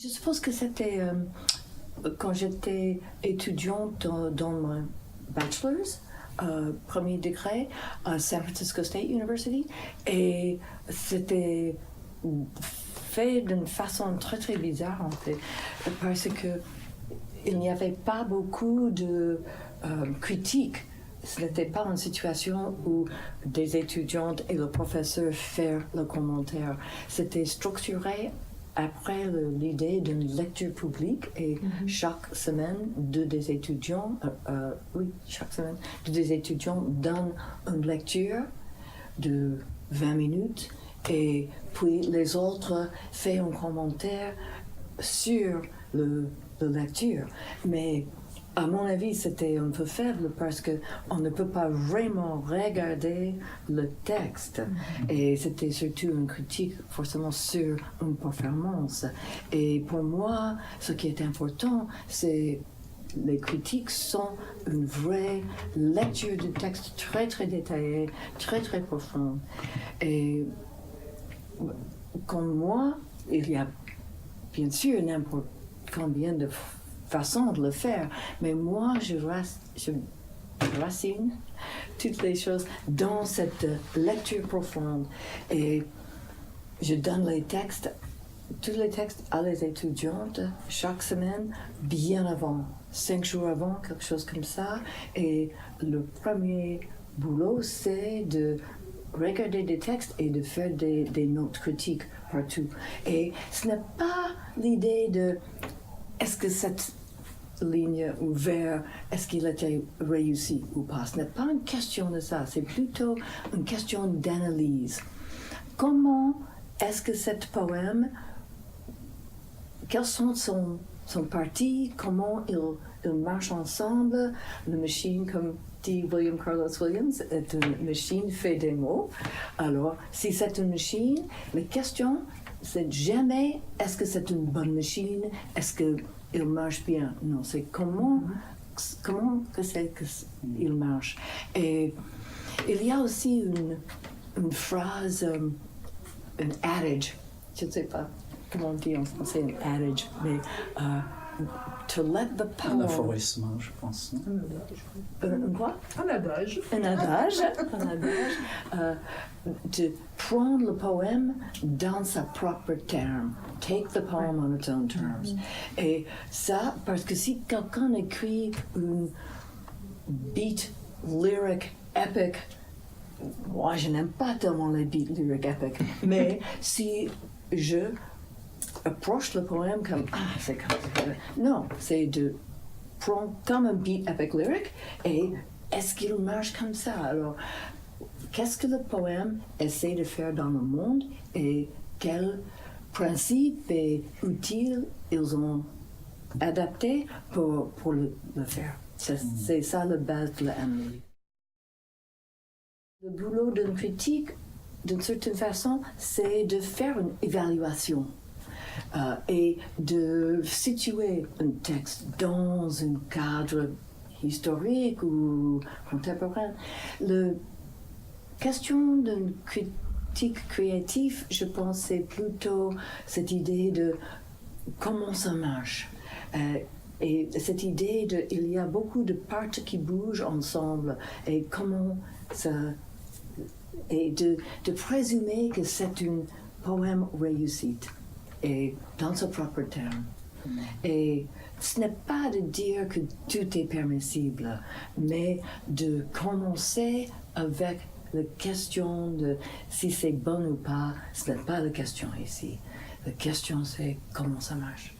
Je suppose que c'était quand j'étais étudiante dans mon bachelor's, premier degré à San Francisco State University, et c'était fait d'une façon très très bizarre en fait, parce que il n'y avait pas beaucoup de critiques. Ce n'était pas une situation où des étudiantes et le professeur font le commentaire. C'était structuré après l'idée d'une lecture publique et chaque semaine, des étudiants donnent une lecture de 20 minutes et puis les autres font un commentaire sur la lecture. Mais à mon avis, c'était un peu faible parce qu'on ne peut pas vraiment regarder le texte. Et c'était surtout une critique forcément sur une performance. Et pour moi, ce qui est important, c'est les critiques sont une vraie lecture du texte très très détaillée, très très profonde. Et comme moi, il y a bien sûr n'importe combien de façon de le faire, mais moi je racine toutes les choses dans cette lecture profonde et je donne tous les textes à les étudiantes chaque semaine, bien avant, 5 jours avant, quelque chose comme ça, et le premier boulot c'est de regarder des textes et de faire des notes critiques partout. Et ce n'est pas l'idée de est-ce que cette ligne ou vers, est-ce qu'il était réussi ou pas. Ce n'est pas une question de ça, c'est plutôt une question d'analyse. Comment est-ce que cet poème, quels sont son parti, comment il marche ensemble, la machine, comme dit William Carlos Williams, est une machine fait des mots. Alors, si c'est une machine, la question, c'est jamais est-ce que c'est une bonne machine, est-ce que il marche bien. Non, c'est comment que c'est qu'il marche. Et il y a aussi une phrase, un adage, je ne sais pas comment on dit en français un adage, mais to let the poem... Un aphorisme, je pense. Quoi? Un adage. Un adage. De prendre le poème dans sa propre terme. Take the poem on its own terms. Et ça, parce que si quelqu'un écrit une beat lyric epic, moi je n'aime pas tellement les beats lyric epic, mais si je approche le poème comme c'est comme ça. Non, c'est de prendre comme un beat epic lyric et est-ce qu'il marche comme ça? Alors, qu'est-ce que le poème essaie de faire dans le monde et quels principes et outils ils ont adaptés pour le faire? C'est ça la base de l'analyse. Le boulot d'une critique, d'une certaine façon, c'est de faire une évaluation. Et de situer un texte dans un cadre historique ou contemporain. La question d'une critique créative, je pense, c'est plutôt cette idée de comment ça marche. Et cette idée de il y a beaucoup de parties qui bougent ensemble et comment ça... Et de présumer que c'est un poème réussi. Et dans ce propre terme. Et ce n'est pas de dire que tout est permissible, mais de commencer avec la question de si c'est bon ou pas. Ce n'est pas la question ici. La question c'est comment ça marche.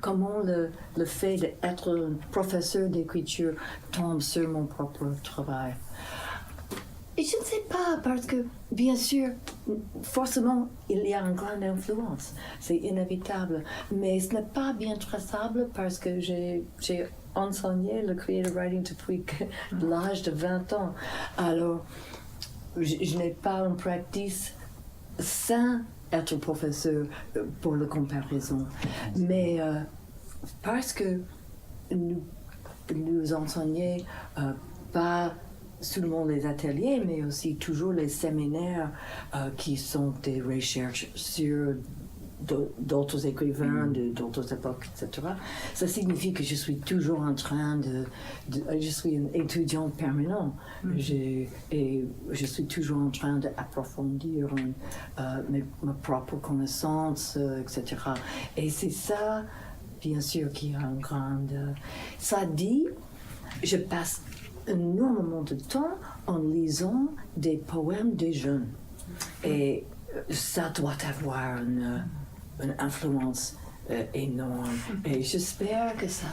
Comment le fait d'être un professeur d'écriture tombe sur mon propre travail. Et je ne sais pas, parce que, bien sûr, forcément, il y a une grande influence. C'est inévitable. Mais ce n'est pas bien traçable parce que j'ai enseigné le creative writing depuis l'âge de 20 ans. Alors, je n'ai pas une pratique sans être professeur pour la comparaison. Mais parce que nous enseignons pas seulement les ateliers, mais aussi toujours les séminaires qui sont des recherches sur d'autres écrivains, d'autres époques, etc. Ça signifie que je suis toujours en train je suis une étudiante permanente. Et je suis toujours en train d'approfondir ma propre connaissance, etc. Et c'est ça, bien sûr, qui a une grande... Ça dit, je passe énormément de temps en lisant des poèmes des jeunes. Et ça doit avoir une influence énorme. Et j'espère que ça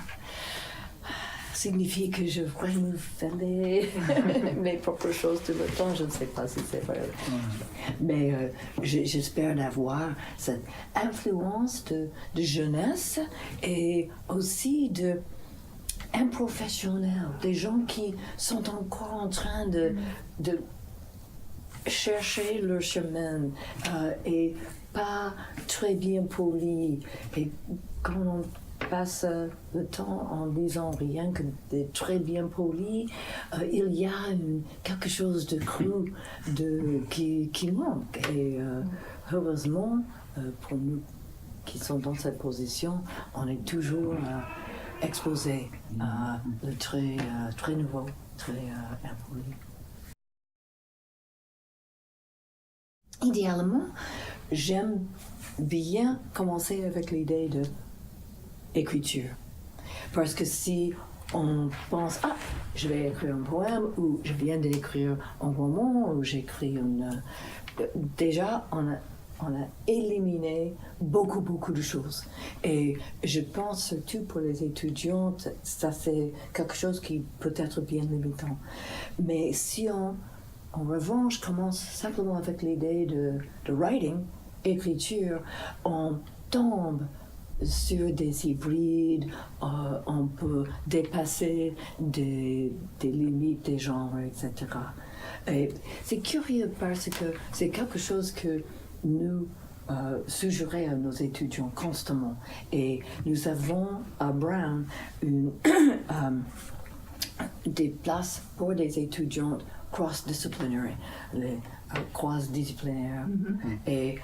signifie que je renouvelle mes propres choses tout le temps. Je ne sais pas si c'est vrai. Mais j'espère d'avoir cette influence de jeunesse et aussi de professionnels, des gens qui sont encore en train de chercher leur chemin et pas très bien polis. Et quand on passe le temps en lisant rien que de très bien poli, il y a quelque chose de cru qui manque. Et heureusement, pour nous qui sommes dans cette position, on est toujours exposés à le très nouveau, très impoli. Idéalement, j'aime bien commencer avec l'idée de écriture. Parce que si on pense, je vais écrire un poème, ou je viens d'écrire un roman, ou j'écris déjà, on a éliminé beaucoup de choses. Et je pense surtout pour les étudiantes, ça c'est quelque chose qui peut être bien limitant. Mais si on, en revanche, commence simplement avec l'idée de writing, écriture, on tombe sur des hybrides, on peut dépasser des limites des genres, etc. Et c'est curieux parce que c'est quelque chose que nous suggérons à nos étudiants constamment. Et nous avons à Brown des places pour des étudiants cross-disciplinaires, les cross-disciplinaires. Et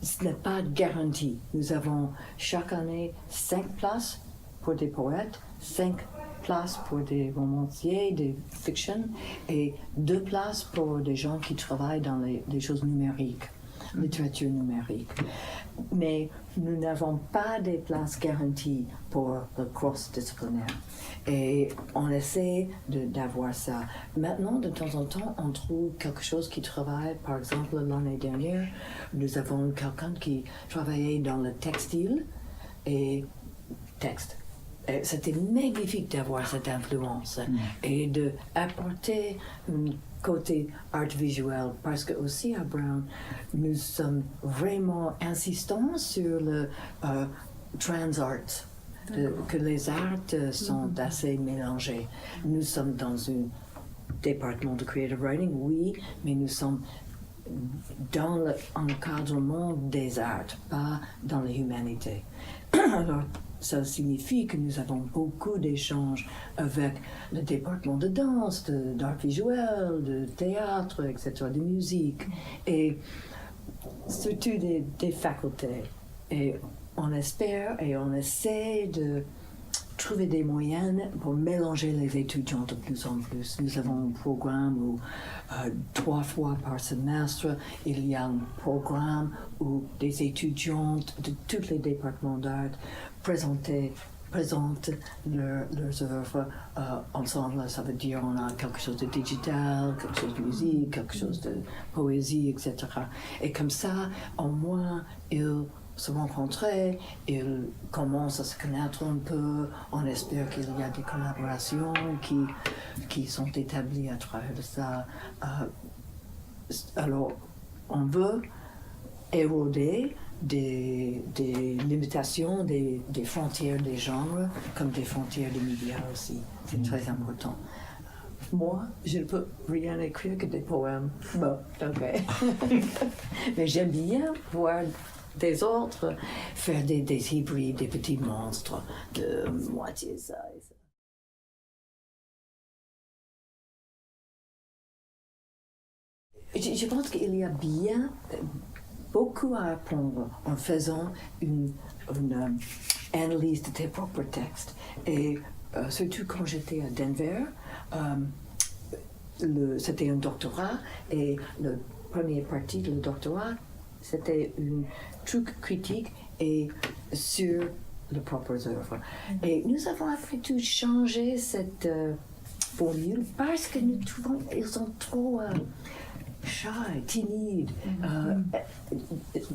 ce n'est pas garanti. Nous avons chaque année 5 places pour des poètes, 5 places pour des romanciers, des fiction, et 2 places pour des gens qui travaillent dans les choses numériques, littérature numérique. Mais nous n'avons pas des places garanties pour le cross-disciplinaire. Et on essaie d'avoir ça. Maintenant, de temps en temps, on trouve quelque chose qui travaille. Par exemple, l'année dernière, nous avons quelqu'un qui travaillait dans le textile et texte. C'était magnifique d'avoir cette influence et d'apporter un côté art visuel, parce que aussi à Brown, nous sommes vraiment insistants sur le trans art, que les arts sont assez mélangés. Nous sommes dans un département de creative writing, oui, mais nous sommes dans l'encadrement des arts, pas dans les humanités. Alors, ça signifie que nous avons beaucoup d'échanges avec le département de danse, d'art visuel, de théâtre, etc., de musique, et surtout des facultés. Et on espère et on essaie de trouver des moyens pour mélanger les étudiants de plus en plus. Nous avons un programme où 3 fois par semestre, il y a un programme où des étudiantes de tous les départements d'art présentent leurs œuvres ensemble. Ça veut dire on a quelque chose de digital, quelque chose de musique, quelque chose de poésie, etc. Et comme ça, au moins, ils se rencontrer, ils commencent à se connaître un peu, on espère qu'il y a des collaborations qui sont établies à travers de ça. Alors, on veut éroder des limitations, des frontières des genres, comme des frontières des médias aussi. C'est très important. Moi, je ne peux rien écrire que des poèmes. Bon, ok. Mais j'aime bien voir des autres faire des hybrides, des petits monstres de moitié ça et ça. Je pense qu'il y a bien beaucoup à apprendre en faisant une analyse de tes propres textes. Et surtout quand j'étais à Denver, c'était un doctorat et la première partie du doctorat, c'était un truc critique et sur les propres œuvres. Et nous avons après tout changé cette formule parce que nous trouvons qu'ils sont trop shy, timides,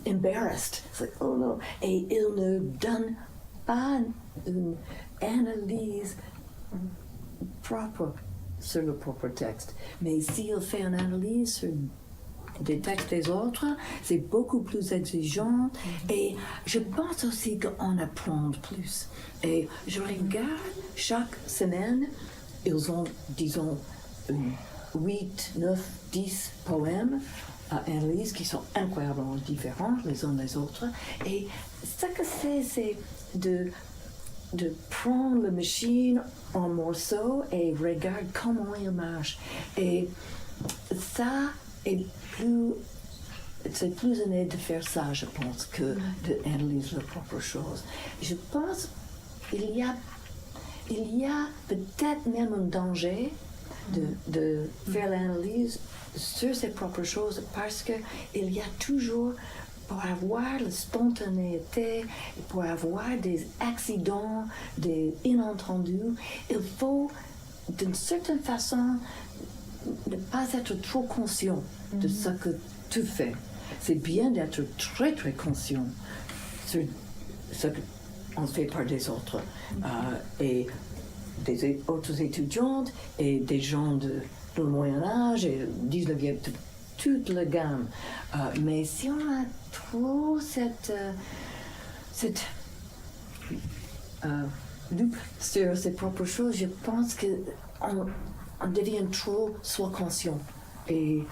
embarrassed. C'est like, oh non. Et ils ne donnent pas une analyse propre sur le propre texte. Mais s'il fait une analyse sur des textes des autres, c'est beaucoup plus exigeant. Et je pense aussi qu'on apprend plus. Et je regarde chaque semaine, ils ont, disons, 8, 9, 10 poèmes à analyse qui sont incroyablement différents les uns des autres. Et ce que c'est de prendre la machine en morceaux et regarder comment il marche. Et ça c'est plus une aide de faire ça, je pense, que d'analyser les propres choses. Je pense qu'il y a peut-être même un danger de faire l'analyse sur ses propres choses parce qu'il y a toujours, pour avoir la spontanéité, pour avoir des accidents, des inentendus, il faut d'une certaine façon ne pas être trop conscient de ce que tu fais. C'est bien d'être très très conscient sur ce qu'on fait par des autres. Et des autres étudiantes et des gens de Moyen Âge et 19e, toute la gamme. Mais si on a trop cette loupe sur ses propres choses, je pense qu'on devient trop soi conscient. Et